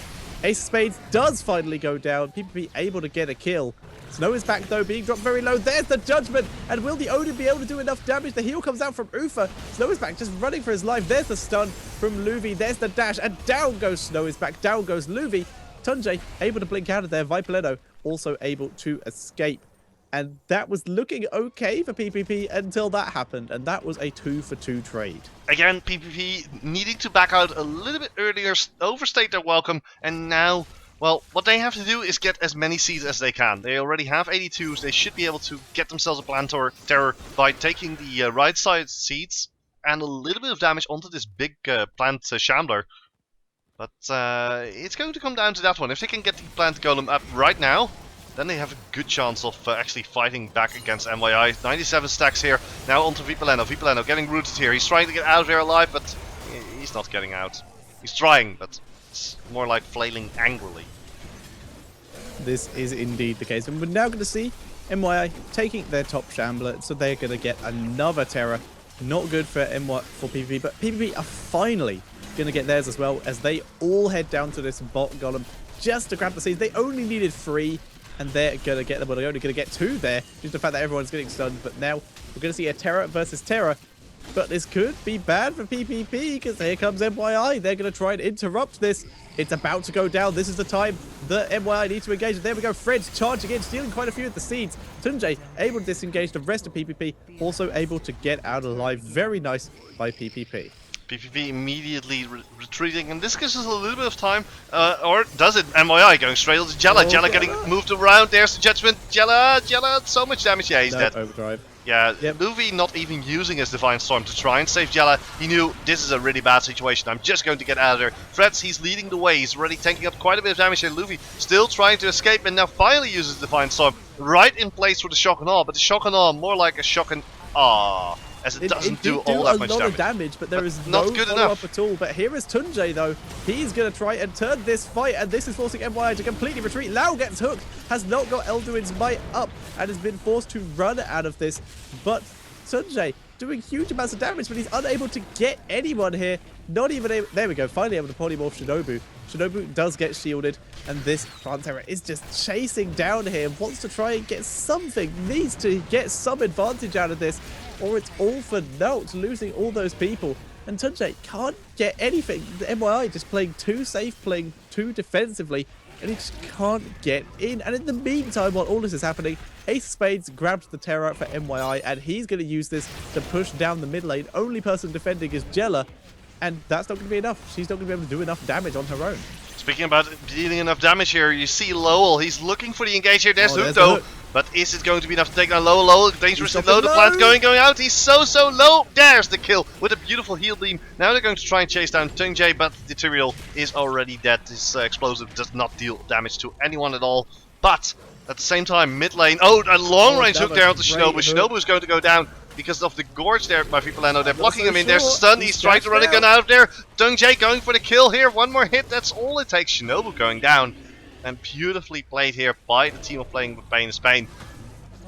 Ace of Spades does finally go down. PPP able to get a kill. Snow is back, though, being dropped very low. There's the Judgment. And will the Odin be able to do enough damage? The heal comes out from Ufa. Snow is back, just running for his life. There's the stun from Luvi. There's the dash. And down goes Snow is back. Down goes Luvi. Tungjae able to blink out of there. Viperletto also able to escape. And that was looking okay for PPP until that happened. And that was a 2-for-2 trade. Again, PPP needing to back out a little bit earlier, overstate their welcome, and now, well, what they have to do is get as many seeds as they can. They already have 82s. They should be able to get themselves a plant terror by taking the right side seeds and a little bit of damage onto this big plant shambler. But it's going to come down to that one. If they can get the plant golem up right now, then they have a good chance of actually fighting back against mYi. 97 stacks here. Now onto Viperletto. Viperletto getting rooted here. He's trying to get out of there alive, but he's not getting out. He's trying, but it's more like flailing angrily. This is indeed the case. And we're now going to see mYi taking their top shambler, so they're going to get another terror. Not good for PPP, but PPP are finally going to get theirs as well, as they all head down to this bot golem just to grab the seeds. They only needed 3, and they're going to get them, but they're only going to get 2 there, due to the fact that everyone's getting stunned. But now we're going to see a terror versus terror. But this could be bad for PPP, because here comes mYi. They're going to try and interrupt this. It's about to go down. This is the time that mYi need to engage. There we go. Fred's charging in, stealing quite a few of the seeds. Tungjae able to disengage the rest of PPP. Also able to get out alive. Very nice by PPP. PPP immediately retreating, and this gives us a little bit of time, or does it? mYi going straight into Jella. Oh, Jella getting moved around. There's the Judgment. Jella, so much damage. Yeah, he's dead. Overdrive. Yeah, Yep. Luvi not even using his Divine Storm to try and save Jella. He knew this is a really bad situation. I'm just going to get out of there. Freds, he's leading the way. He's already taking up quite a bit of damage here. Luvi still trying to escape, and now finally uses Divine Storm right in place for the Shock and Awe. But the Shock and Awe more like a Shock and Awe, as it doesn't do all that much damage. a lot of damage, but there is not no good follow-up enough at all. But here is Tungjae, though. He's going to try and turn this fight, and this is forcing mYi to completely retreat. Lau gets hooked, has not got Elduin's might up, and has been forced to run out of this. But Tungjae doing huge amounts of damage, but he's unable to get anyone here. Not even able... There we go, finally able to polymorph Shinobu. Shinobu does get shielded, and this Plant Terror is just chasing down here, wants to try and get something, needs to get some advantage out of this, or it's all for naught, losing all those people. And Tungjae can't get anything. The mYi just playing too safe, playing too defensively, and he just can't get in. And in the meantime, while all this is happening, Ace of Spades grabs the Terror for mYi, and he's going to use this to push down the mid lane. Only person defending is Jella, and that's not going to be enough. She's not going to be able to do enough damage on her own. Speaking about dealing enough damage here, you see Lowell. He's looking for the engage here. There's there's Hukto. the hook. But is it going to be enough to take down Lowell? Lowell dangerously low. The low. plant going out. He's so low. There's the kill with a beautiful heal beam. Now they're going to try and chase down Tungjae, but the Tyrael is already dead. This explosive does not deal damage to anyone at all. But at the same time, mid lane, a long range hook there onto Shinobu. hook. Shinobu is going to go down because of the gorge there by Fipaleno. They're blocking so him in. There's a sure. stun. He's trying to run a gun out. out of there. Dungjae going for the kill here. One more hit. That's all it takes. Shinobu going down. And beautifully played here by the team of Playing with Pain is Pain.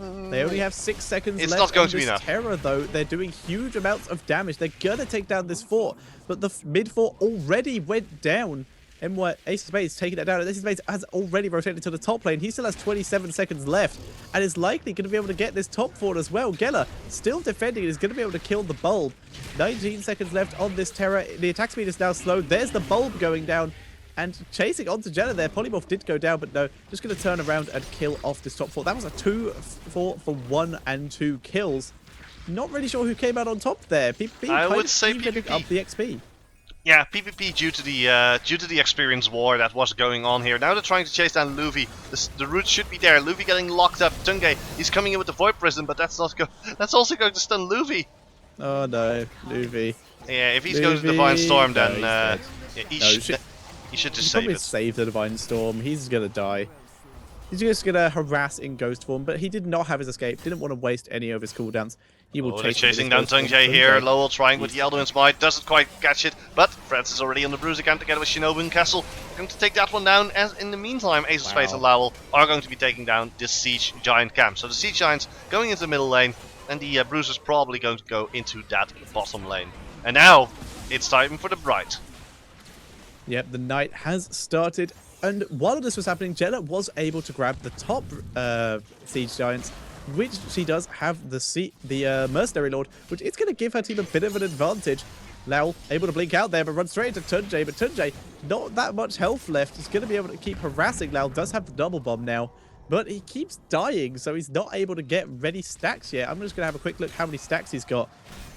They only have 6 seconds It's left not going on to be this enough. Terror, though. They're doing huge amounts of damage. They're going to take down this fort. But the mid fort already went down. mYi Ace of Spades taking it down. Ace of Spades has already rotated to the top lane. He still has 27 seconds left. And is likely going to be able to get this top fort as well. Geller still defending it. Is going to be able to kill the bulb. 19 seconds left on this Terror. The attack speed is now slowed. There's the bulb going down. And chasing onto Jenna there, Polymorph did go down, but no, just going to turn around and kill off this top fort. That was a 2-4 for 1 and 2 kills. Not really sure who came out on top there. PPP I would say PPP up the XP. Yeah, PPP due to the experience war that was going on here. Now they're trying to chase down Luffy. The route should be there. Luffy getting locked up. Dungjae, he's coming in with the Void Prison, but that's not that's also going to stun Luffy. Oh no, Luffy. Yeah, if he's going to Divine Storm, then no, he should just probably save it. save the Divine Storm. He's gonna die. He's just gonna harass in Ghost form, but he did not have his escape. Didn't want to waste any of his cooldowns. He will They're chase chasing down Dungjae here. Lowell trying with the Elderman's Might. Doesn't quite catch it, but Francis is already on the Bruiser Camp together with Shinobu and Castle. Going to take that one down, as in the meantime, Ace of Spades and Lowell are going to be taking down this Siege Giant camp. So the Siege Giants going into the middle lane, and the Bruiser's probably going to go into that bottom lane. And now, it's time for the Bright. Yep, the night has started, and while this was happening, Jenna was able to grab the top Siege Giants, which she does have the Mercenary Lord, which is going to give her team a bit of an advantage. Now, able to blink out there, but run straight into Tunjay, but Tunjay, not that much health left. He's going to be able to keep harassing. Lau does have the double bomb now, but he keeps dying, so he's not able to get ready stacks yet. I'm just going to have a quick look how many stacks he's got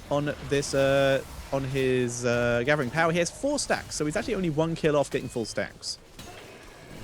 on this on his Gathering Power. He has 4 stacks, so he's actually only 1 kill off getting full stacks.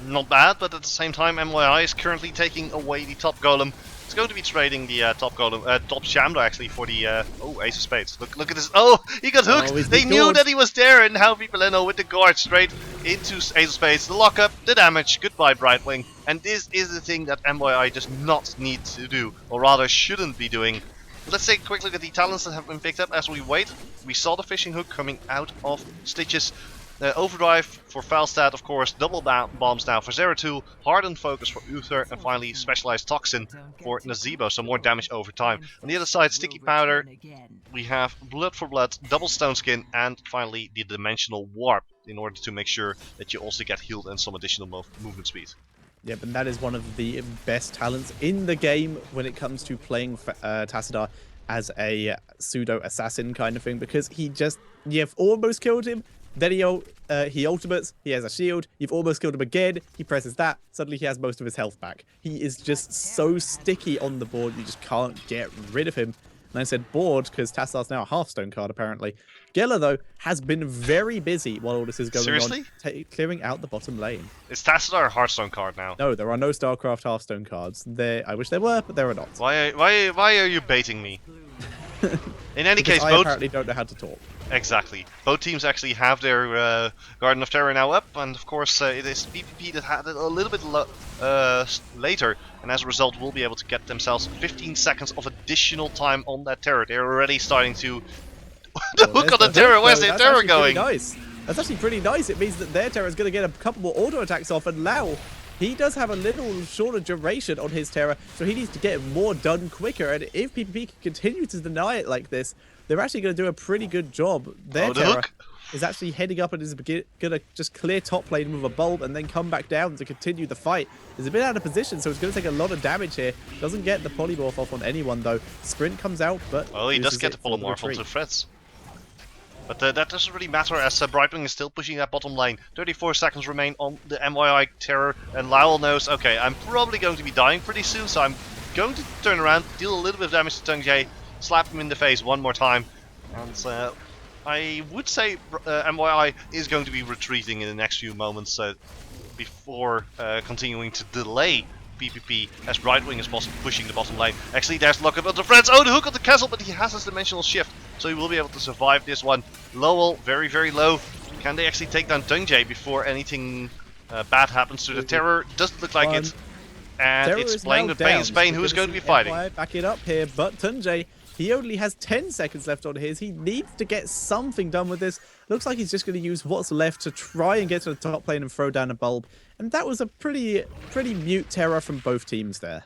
Not bad, but at the same time, mYi is currently taking away the top golem. It's going to be trading the top golem, top Shamdo actually for the Ace of Spades. Look at this! Oh, he got hooked. They knew that he was there, and now Fipaleno with the guard straight into Ace of Spades. The lockup, the damage. Goodbye, Brightwing. And this is the thing that mYi does not need to do, or rather shouldn't be doing. Let's take a quick look at the talents that have been picked up as we wait. We saw the fishing hook coming out of Stitches. Overdrive for Falstad, of course. Double bombs now for Zeratul. Hardened focus for Uther. And finally, specialized toxin for Nazebo. So more damage over time. On the other side, sticky powder. We have blood for blood, double stone skin, and finally the dimensional warp, in order to make sure that you also get healed and some additional movement speed. Yep, and that is one of the best talents in the game when it comes to playing Tassadar as a pseudo-assassin kind of thing, because you've almost killed him, then he ultimates, he has a shield, you've almost killed him again, he presses that, suddenly he has most of his health back. He is just so sticky on the board, you just can't get rid of him. And I said bored because Tassadar's now a Hearthstone card, apparently. Geller, though, has been very busy while all this is going on, clearing out the bottom lane. Is Tassadar a Hearthstone card now? No, there are no StarCraft Hearthstone cards. I wish there were, but there are not. Why are you baiting me? In any case, I both apparently don't know how to talk. Exactly. Both teams actually have their Garden of Terror now up, and of course it is PPP that had it a little bit later, and as a result will be able to get themselves 15 seconds of additional time on that Terror. They're already starting to... the hook on the Terror! Where's the Terror going? Nice. That's actually pretty nice. It means that their Terror is going to get a couple more auto attacks off, and Lau, he does have a little shorter duration on his Terror, so he needs to get more done quicker, and if PPP can continue to deny it like this, they're actually going to do a pretty good job. Their Terror is actually heading up and is going to just clear top lane with a bulb and then come back down to continue the fight. He's a bit out of position, so it's going to take a lot of damage here. Doesn't get the polymorph off on anyone, though. Sprint comes out, but... Oh, he does get the polymorph onto Freds. But that doesn't really matter, as Brightwing is still pushing that bottom lane. 34 seconds remain on the mYi Terror, and Lowell knows, okay, I'm probably going to be dying pretty soon, so I'm going to turn around, deal a little bit of damage to Dungjae, slap him in the face one more time, and I would say mYi is going to be retreating in the next few moments before continuing to delay PPP as Brightwing is pushing the bottom lane. Actually, there's lockup on the friends. Oh, the hook on the castle, but he has his dimensional shift, so he will be able to survive this one. Lowell, very, very low. Can they actually take down Dungjae before anything bad happens to the Terror? Doesn't look like it. And Terror it's is Playn now with down. Spain who's going to be fighting. mYi back it up here, but Tunjay, he only has 10 seconds left on his. He needs to get something done with this. Looks like he's just going to use what's left to try and get to the top lane and throw down a bulb. And that was a pretty mute terror from both teams there.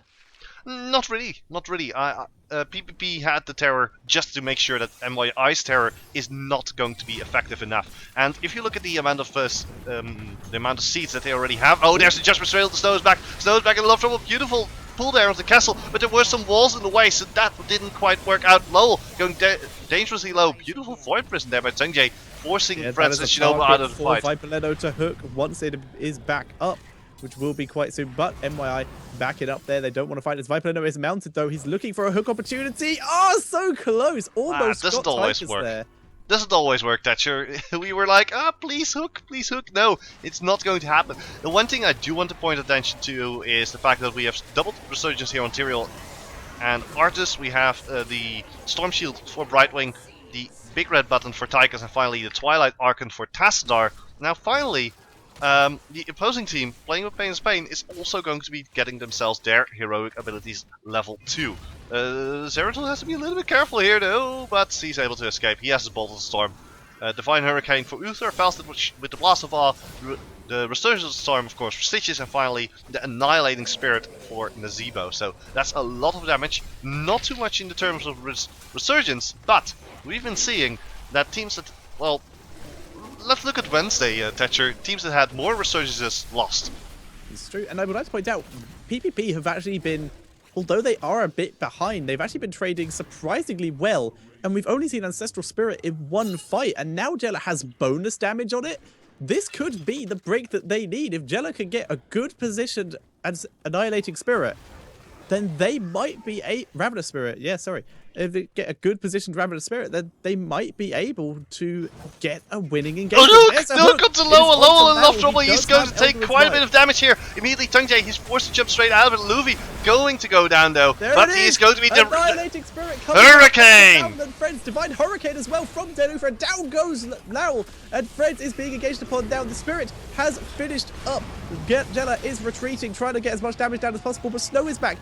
Not really, not really. PPP had the terror just to make sure that mYi's terror is not going to be effective enough. And if you look at the amount of seeds that they already have, oh, there's the Judgment Trail. The Snow is back. Snow is back in a lot of trouble. Beautiful pull there of the castle, but there were some walls in the way, so that didn't quite work out. Lowell going dangerously low. Beautiful Void Prison there by Tunjay, forcing Francis and Shinobu out of the fight. Viperleno to hook once it is back up, which will be quite soon, but mYi back it up there. They don't want to fight as Viperleno is mounted, though. He's looking for a hook opportunity. Oh, so close. Almost doesn't got always Tychus work. There. Doesn't always work, Thatcher. We were like, please hook, please hook. No, it's not going to happen. The one thing I do want to point attention to is the fact that we have double Resurgence here on Tyrael and Artus. We have the Storm Shield for Brightwing, the big red button for Tychus, and finally the Twilight Archon for Tassadar. Now finally, the opposing team, playing with Spain, is also going to be getting themselves their heroic abilities level 2. Zeratul has to be a little bit careful here though, but he's able to escape. He has his Bolt of the Storm. Divine Hurricane for Uther, Falstad with the Blast of Awe, the Resurgence of the Storm of course for Stitches, and finally the Annihilating Spirit for Nazebo. So that's a lot of damage, not too much in the terms of Resurgence, but we've been seeing that teams that, well, let's look at Wednesday, Thatcher. Teams that had more Resurgences lost. It's true, and I would like to point out, PPP have actually been, although they are a bit behind, they've actually been trading surprisingly well, and we've only seen Ancestral Spirit in one fight, and now Jella has bonus damage on it. This could be the break that they need. If Jella can get a good positioned as Annihilating Spirit, then they might be a Ravenous Spirit. Yeah, sorry. If they get a good positioned Ravenous Spirit, then they might be able to get a winning engagement. Oh look! No, comes to Lowell. Lowell in love trouble. He's going to take quite a bit of damage here. Immediately, Tunjay, he's forced to jump straight out of it. Luffy going to go down though, but he's going to be the Annihilating Spirit coming Hurricane. And Fred's Divine Hurricane as well from Delufa. Down goes Lowell, and Fred is being engaged upon down. The Spirit has finished up. Jella is retreating, trying to get as much damage down as possible, but Snow is back.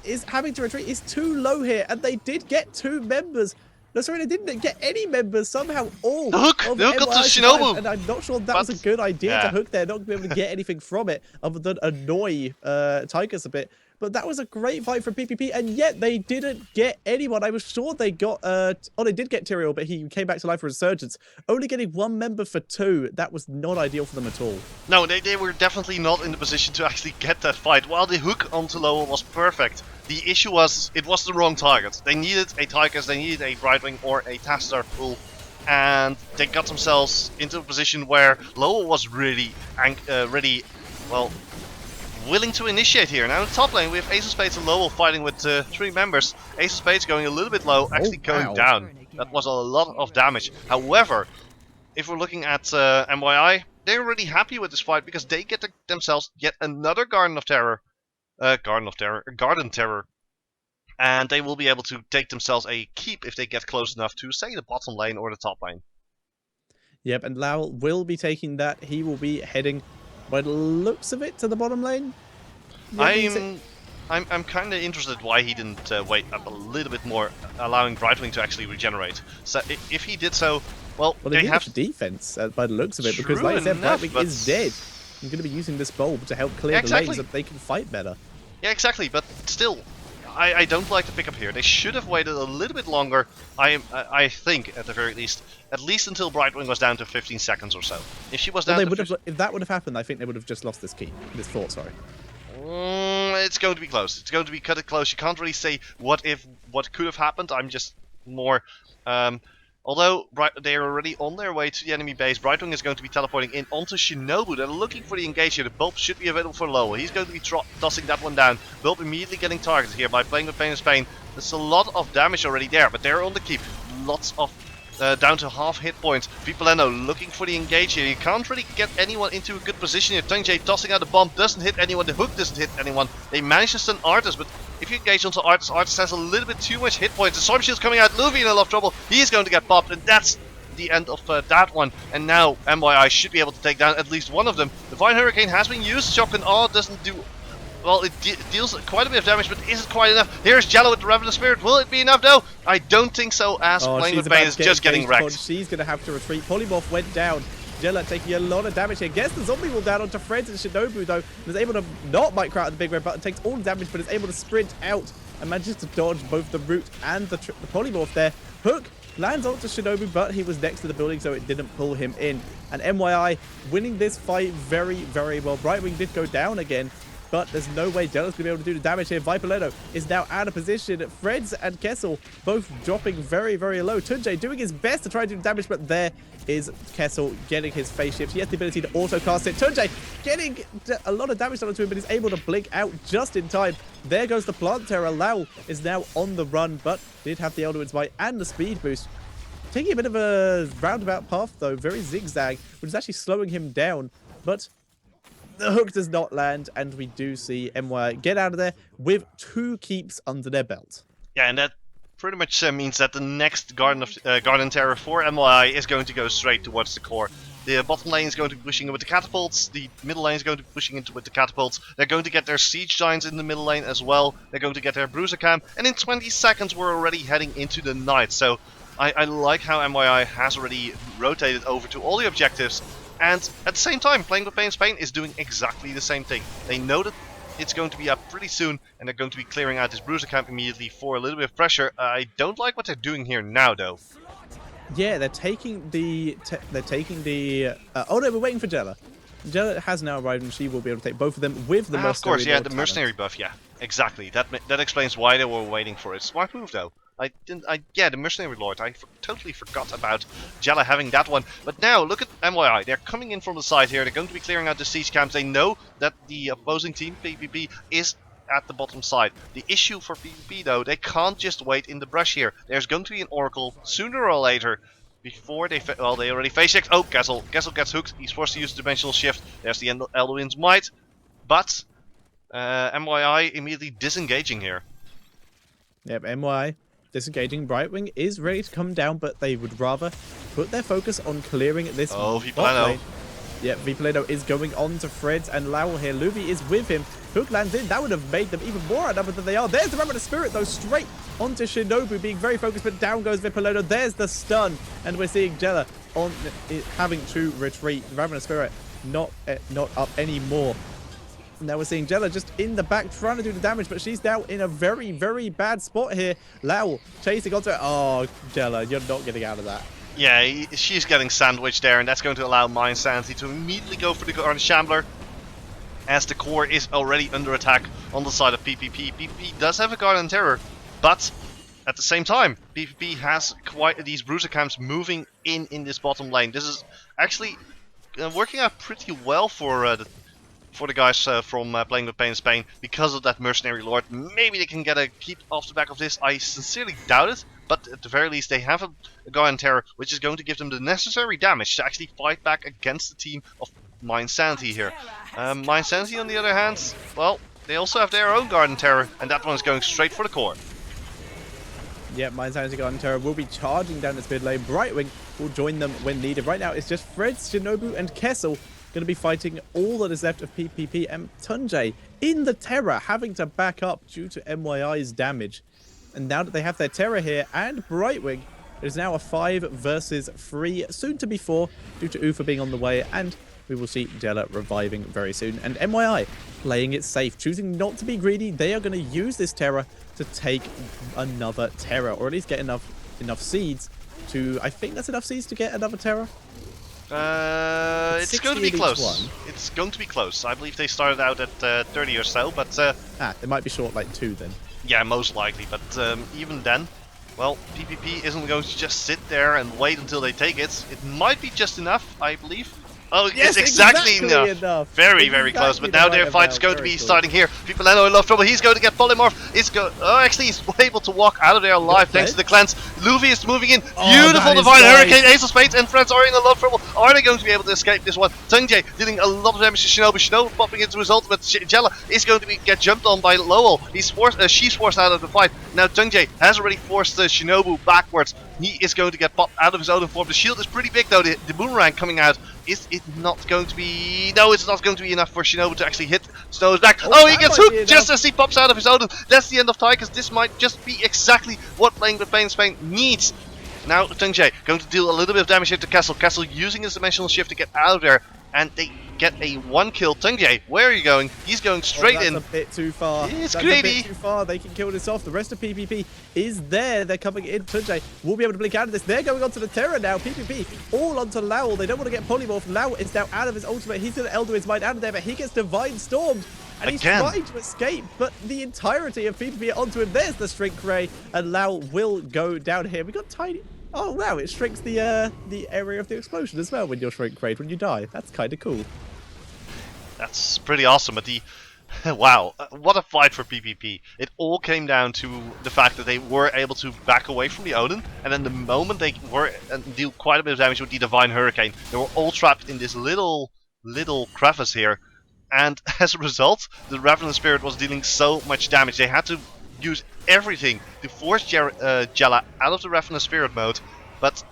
Is having to retreat. Is too low here, and they did get 2 members. No, sorry, they didn't get any members. Somehow all the hook of to mYi Shinobu, and I'm not sure that was a good idea to hook there. Not going to be able to get anything from it other than annoy Tychus a bit. But that was a great fight for PPP, and yet they didn't get anyone. I was sure they got they did get Tyrael, but he came back to life for Resurgence. Only getting 1 member for 2. That was not ideal for them at all. No, they were definitely not in the position to actually get that fight. While the hook onto Lowell was perfect, the issue was it was the wrong target. They needed a Tychus, they needed a Brightwing or a Tassadar pool, and they got themselves into a position where Lowell was really, well, willing to initiate here. Now in the top lane we have Ace of Spades and Lowell fighting with 3 members. Ace of Spades going a little bit low, actually going down. That was a lot of damage. However, if we're looking at mYi, they're really happy with this fight because they get themselves yet another Garden Terror, and they will be able to take themselves a keep if they get close enough to, say, the bottom lane or the top lane. Yep, and Lowell will be taking that. He will be heading, by the looks of it, to the bottom lane. Yeah, I'm kind of interested why he didn't wait up a little bit more, allowing Brightwing to actually regenerate. So if he did so, well they have defense by the looks of it, because like I said, Brightwing is dead. I'm going to be using this bulb to help clear the lanes so that they can fight better. Yeah, exactly, but still, I don't like the pickup here. They should have waited a little bit longer, I think, at the very least. At least until Brightwing was down to 15 seconds or so. If she was down if that would have happened, I think they would have just lost this fort, sorry. It's going to be close. It's going to be cut it close. You can't really say what could have happened. I'm just more... although they are already on their way to the enemy base, Brightwing is going to be teleporting in onto Shinobu. They're looking for the engage here. The Bulb should be available for Lowell. He's going to be tossing that one down. Bulb immediately getting targeted here by playing with Playn Spain. There's a lot of damage already there, but they're on the keep. Lots of... down to half hit points. Viperleno looking for the engage here. You can't really get anyone into a good position here. Tunjay tossing out the bomb doesn't hit anyone. The hook doesn't hit anyone. They manage to stun Artus, but if you engage onto Artus, Artus has a little bit too much hit points. The Storm Shield's coming out. Luffy in a lot of trouble. He's going to get popped, and that's the end of that one. And now mYi should be able to take down at least one of them. Divine Hurricane has been used. Shotgun doesn't do well, it deals quite a bit of damage, but is it quite enough? Here's Jello with the Revenant Spirit. Will it be enough? No, I don't think so, as Playn with Playn is just getting wrecked. She's going to have to retreat. Polymorph went down. Jella taking a lot of damage here. Gets the zombie wall down onto Freds, and Shinobu, though, is able to not micro out the big red button, takes all the damage, but is able to sprint out and manages to dodge both the root and the polymorph there. Hook lands onto Shinobu, but he was next to the building, so it didn't pull him in. And mYi winning this fight very, very well. Brightwing did go down again, but there's no way Jella's going to be able to do the damage here. Viperletto is now out of position. Freds and Kessel both dropping very, very low. Tunjay doing his best to try to do damage, but there is Kessel getting his face shift. He has the ability to auto-cast it. Tunjay getting a lot of damage done onto him, but he's able to blink out just in time. There goes the Plant Terror. Lau is now on the run, but did have the Elderwood's Bite and the speed boost. Taking a bit of a roundabout path, though. Very zigzag, which is actually slowing him down. But the hook does not land, and we do see mYi get out of there with 2 keeps under their belt. Yeah, and that pretty much means that the next Garden Terror for mYi is going to go straight towards the core. The bottom lane is going to be pushing in with the catapults. The middle lane is going to be pushing into with the catapults. They're going to get their siege giants in the middle lane as well. They're going to get their bruiser cam, and in 20 seconds we're already heading into the night. So I like how mYi has already rotated over to all the objectives. And at the same time, Playn with Playn is doing exactly the same thing. They know that it's going to be up pretty soon, and they're going to be clearing out this bruiser camp immediately for a little bit of pressure. I don't like what they're doing here now, though. Yeah, they're taking the... oh no, we're waiting for Jella. Jella has now arrived, and she will be able to take both of them with the mercenary. Of course, yeah, the talent. mercenary buff, yeah, exactly. That explains why they were waiting for it. Smart move, though. Yeah, the mercenary lord. I totally forgot about Jella having that one. But now look at mYi. They're coming in from the side here. They're going to be clearing out the siege camps. They know that the opposing team PPP is at the bottom side. The issue for PPP, though, they can't just wait in the brush here. There's going to be an oracle sooner or later. Before they they already face checked. Oh, Kessel gets hooked. He's forced to use dimensional shift. There's the Elderwind's Might, but mYi immediately disengaging here. Yep, mYi disengaging. Brightwing is ready to come down, but they would rather put their focus on clearing this bot lane. Yep, WePlay is going on to Freds and Lowell here. Luvi is with him. Hook lands in. That would have made them even more outnumbered than they are. There's the Revenant Spirit, though, straight onto Shinobu, being very focused, but down goes WePlay. There's the stun, and we're seeing Jella on having to retreat. Revenant Spirit not up anymore. Now we're seeing Jella just in the back trying to do the damage, but she's now in a very, very bad spot here. Lau chasing onto it. Oh, Jella, you're not getting out of that. Yeah, she's getting sandwiched there, and that's going to allow mYinsanity to immediately go for the Garden Shambler, as the core is already under attack on the side of PPP. PPP does have a Garden Terror, but at the same time, PPP has quite these bruiser camps moving in this bottom lane. This is actually working out pretty well for the guys from Playn with Playn because of that mercenary lord. Maybe they can get a keep off the back of this. I sincerely doubt it, but at the very least they have a Garden Terror, which is going to give them the necessary damage to actually fight back against the team of mYinsanity here. mYinsanity, on the other hand, well, they also have their own Garden Terror, and that one is going straight for the core. Yeah, mYinsanity Garden Terror will be charging down this mid lane. Brightwing will join them when needed. Right now, it's just Freds, Shinobu, and Kessel going to be fighting all that is left of PPP, and Tunjay in the Terror having to back up due to mYi's damage. And now that they have their Terror here and Brightwing, it is now a 5 versus 3, soon to be 4, due to Ufa being on the way, and we will see Jella reviving very soon. And mYi playing it safe, choosing not to be greedy. They are going to use this Terror to take another Terror, or at least get enough seeds to... I think that's enough seeds to get another Terror. It's going to be close. It's going to be close. I believe they started out at 30 or so, but... it might be short like 2 then. Yeah, most likely, but even then, well, PPP isn't going to just sit there and wait until they take it. It might be just enough, I believe. Oh, yes, it's exactly enough. Very, very close. But now their fight is going to be starting here. People in a lot of trouble. He's going to get polymorph. Actually, he's able to walk out of there alive thanks to the cleanse. Luffy is moving in. Beautiful Divine Hurricane. Ace of Spades and Friends are in a lot of trouble. Are they going to be able to escape this one? Tunjay dealing a lot of damage to Shinobu. Shinobu popping into his ultimate. Jella is going to get jumped on by Lowell. She's forced out of the fight. Now Tunjay has already forced Shinobu backwards. He is going to get popped out of his own form. The shield is pretty big though. The boomerang coming out Is it not going to be... No, it's not going to be enough for Shinobu to actually hit Snow's back. Oh, Oh, he that gets might be hooked just enough. as he pops out of his Odin. That's the end of Tychus. This might just be exactly what playing with Spain needs. Now, Tungjae going to deal a little bit of damage here to Castle. Castle using his dimensional shift to get out of there. And they get a 1-kill. Tungjae, where are you going? He's going straight in. That's a bit too far. It's That's greedy. a bit too far. They can kill this off. The rest of PPP is there. They're coming in. Tunjay will be able to blink out of this. They're going onto the Terror now. PPP all onto Lowell. They don't want to get polymorphed. Lowell is now out of his ultimate. He's going to Elder his mind out of there, but he gets Divine Stormed. And he's trying to escape, but the entirety of PPP are onto him. There's the Shrink Ray, and Lowell will go down here. We got tiny... Oh, wow, it shrinks the area of the explosion as well when you're Shrink Rayed when you die. That's kind of cool. That's pretty awesome, but the... Wow, what a fight for PPP. It all came down to the fact that they were able to back away from the Odin, and then the moment they were deal quite a bit of damage with the Divine Hurricane, they were all trapped in this little crevice here, and as a result, the Ravenous Spirit was dealing so much damage. They had to use everything to force Jella out of the Ravenous Spirit mode, but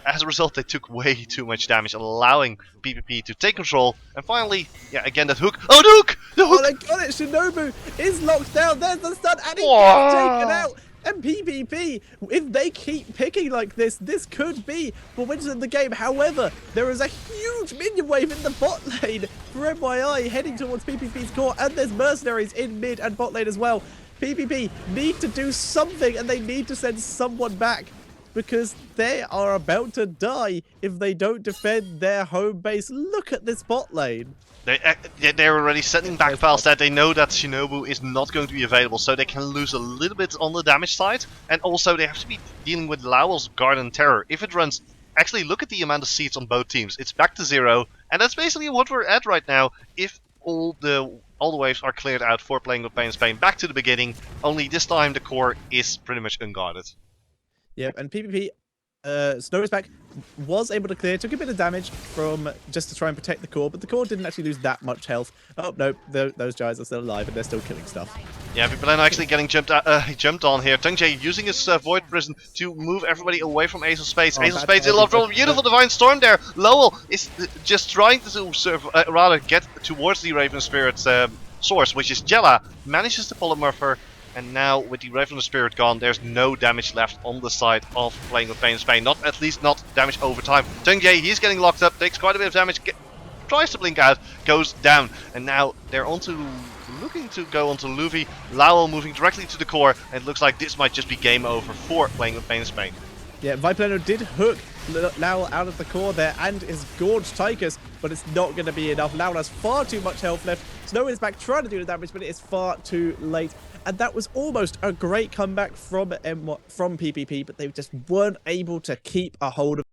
as a result they took way too much damage, allowing PPP to take control, and finally, yeah, again that hook. Oh, the hook! The hook! Oh, they got it! Shinobu is locked down. There's the stun, and he gets taken out. And PPP, if they keep picking like this, this could be what wins in the game. However, there is a huge minion wave in the bot lane for mYi heading towards PPP's core, and there's mercenaries in mid and bot lane as well. PPP need to do something, and they need to send someone back, because they are about to die if they don't defend their home base. Look at this bot lane. They're already sending backpiles that they know that Shinobu is not going to be available, so they can lose a little bit on the damage side, and also they have to be dealing with Lowell's Garden Terror. If it runs... Actually, look at the amount of seats on both teams. It's back to 0, and that's basically what we're at right now. If all the waves are cleared out for playing with Spain, back to the beginning, only this time the core is pretty much unguarded. Yep, and PPP, Snow is back, was able to clear, took a bit of damage from just to try and protect the core, but the core didn't actually lose that much health. Oh, no, those giants are still alive and they're still killing stuff. Yeah, Playn actually getting jumped on here. Tungjae using his Void Prison to move everybody away from Ace of Spades. Ace of Spades in a lot of trouble. Beautiful Divine Storm there. Lowell is just trying to get towards the Raven Spirit's source, which is Jella. Manages to polymorph her. And now, with the Ravenous Spirit gone, there's no damage left on the side of playing with Spain. Not, at least not damage over time. Tungjae, he's getting locked up, takes quite a bit of damage, tries to blink out, goes down. And now they're looking to go onto Luffy. Lowell moving directly to the core. And it looks like this might just be game over for playing with Spain. Yeah, Viplano did hook Lowell out of the core there and is gorged Tychus, but it's not going to be enough. Lowell has far too much health left. Snow is back trying to do the damage, but it is far too late. And that was almost a great comeback from PPP, but they just weren't able to keep a hold of